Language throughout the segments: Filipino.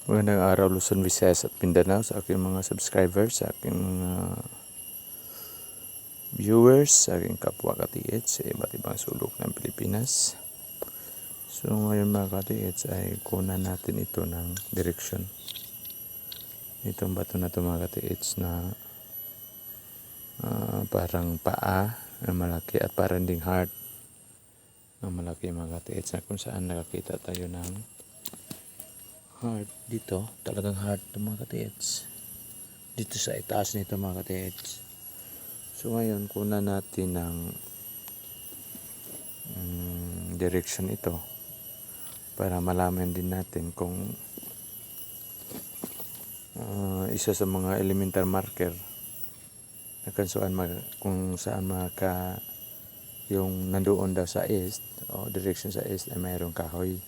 Magandang araw Luzon, Visayas at Mindanao sa aking mga subscribers, sa aking mga viewers, sa aking kapwa ka-TH sa iba't ibang sulok ng Pilipinas. So ngayon mga ka-TH ay kunan natin ito ng direksyon. Itong bato na ito mga ka-TH na parang paa na malaki at parang ding heart na malaki mga ka-TH, na kung saan nakakita tayo ng heart dito. Talagang heart ito mga ka-TH. Dito sa itaas nito mga ka-TH. So ngayon kunan natin ng direction ito para malaman din natin kung isa sa mga elemental marker na kung saan yung nandoon daw sa east o direction sa east ay mayroong kahoy.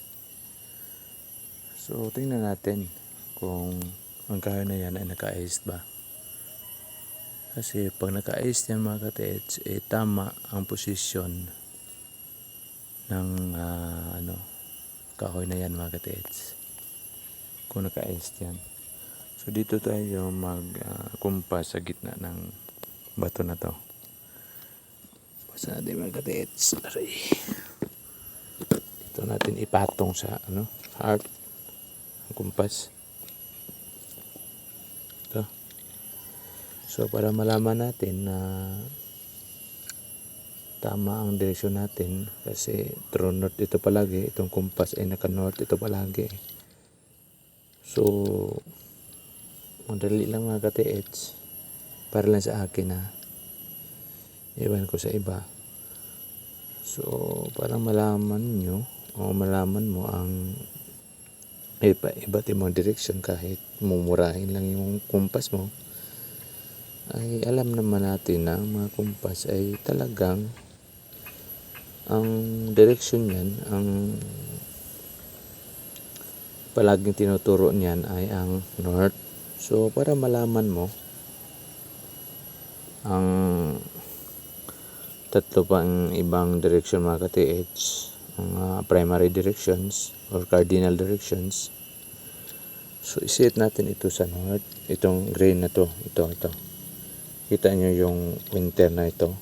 So tingnan natin kung ang kahoy na yan ay naka-east ba. Kasi pag naka-east yan mga ka-TH, tama ang posisyon ng kahoy na yan mga ka-TH. Kung naka-east yan. So dito tayo kumpas sa gitna ng bato na to. Basta natin mga ka-TH. Ito natin ipatong sa heart. Ang kumpas. Ito. So para malaman natin na tama ang direksyon natin, kasi true north ito palagi, itong kumpas ay naka north ito palagi. So madali lang mga ka-TH, para lang sa akin na iwan ko sa iba. So para malaman nyo o malaman mo ang iba't ibang direksyon, kahit mumurahin lang yung kumpas mo, ay alam naman natin na ang mga kumpas ay talagang ang direksyon niyan, ang palaging tinuturo niyan ay ang north. So para malaman mo ang tatlo pang ibang direksyon mga ka-TH, ang primary directions or cardinal directions, so iset natin ito sa north. Itong green na to, ito kita nyo yung pointer na ito,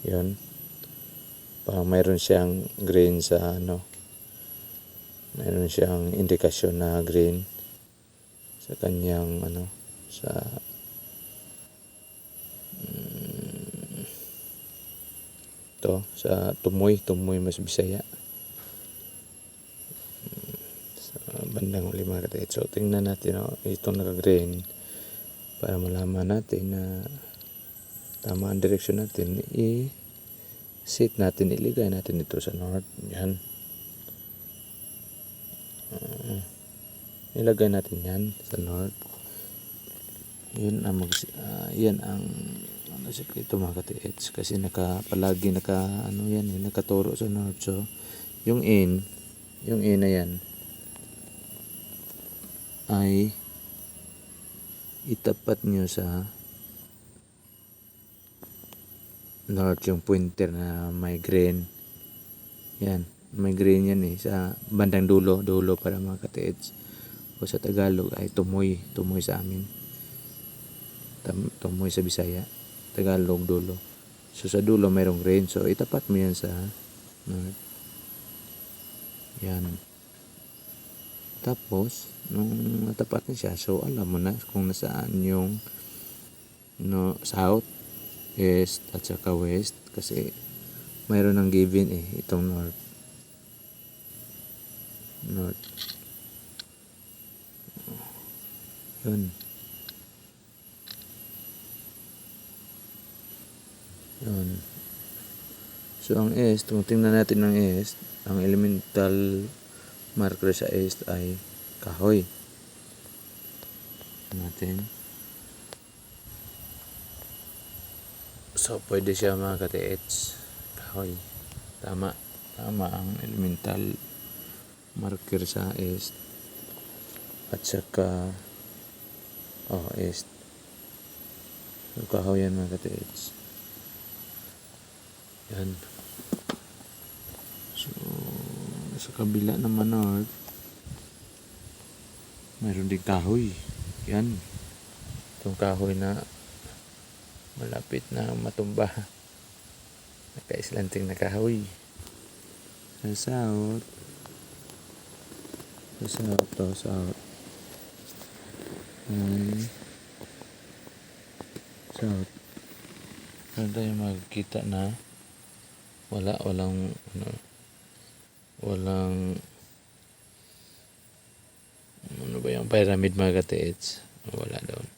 yun, parang mayroon siyang green sa mayroon siyang indikasyon na green sa kanyang sa sa tumoy mas Bisaya, sa bandang huli mga ka-TH. So tingnan natin itong naka-green para malaman natin na tama ang direksyon natin. I-set natin, iligay natin ito sa north. Yan. Ilagay natin yan sa north. Yan ang sikreto mga ka-TH, kasi palagi nakaturo sa north. So yung in na yan ay itapat nyo sa north, yung pointer na may green. Yan, may green yan sa bandang dulo para mga ka-TH. O sa Tagalog ay tumoy sa amin. Tumoy sa Bisaya, Tagalog dulo. So sa dulo mayroong green, so itapat mo yan sa north. Yan. Tapos nung natapat na siya, so alam mo na kung nasaan yung south, east at saka west, kasi mayroon ng given itong north. Yun. So ang east, kung tingnan natin ng east, ang elemental marker sa east ay kahoy. Natin. So pwede siya mga ka-TH, kahoy. Tama ang elemental marker sa east at saka east. So kahoy yan mga ka-TH. Yan. So sa kabila naman north, mayroon din kahoy. Yan. Itong kahoy na malapit na matumba. Nakaislanting na kahoy. Sa south. South. South. Saan tayo magkita na walang ano ba yung pyramid mga katiits? Wala doon.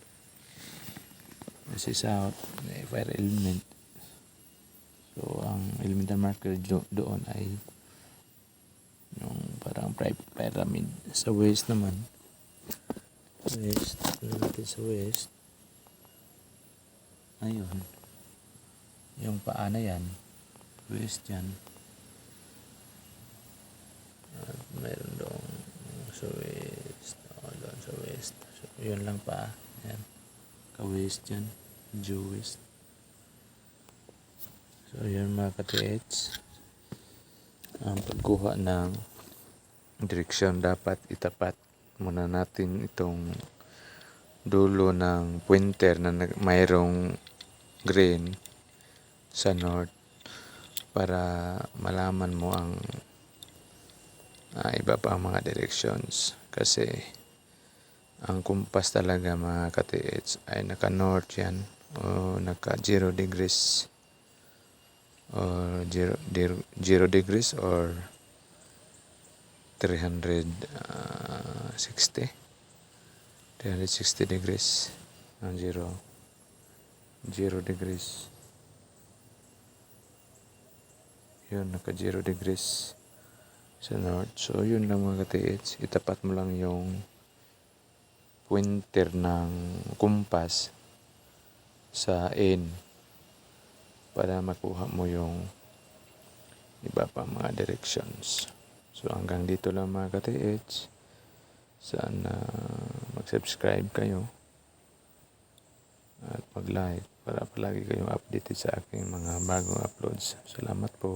Kasi south, may fire element. So, ang elemental marker doon ay yung parang pyramid. Sa west naman. Sa west. Ayun. Yung paa na yan. West yan. At mayroon doon sa west. Doon sa west. So, yun lang paa. Yan. Ka-west yan. Due west. So, yun mga katiits. Ang pagkuha ng direksyon dapat itapat muna natin itong dulo ng pointer na mayroong green sa north para malaman mo ang iba pa ang mga directions. Kasi ang kumpas talaga mga katiits ay naka north yan o naka 0 degrees or 0 degrees or 360 degrees ang 0 degrees. Yun, naka 0 degrees sa north. So yun lang mga katiits, itapat mo lang yung pointer ng kumpas sa N para makuha mo yung iba pa mga directions. So hanggang dito lang mga katiits. Sana mag-subscribe kayo at mag-like para palagi kayong updated sa aking mga bagong uploads. Salamat po.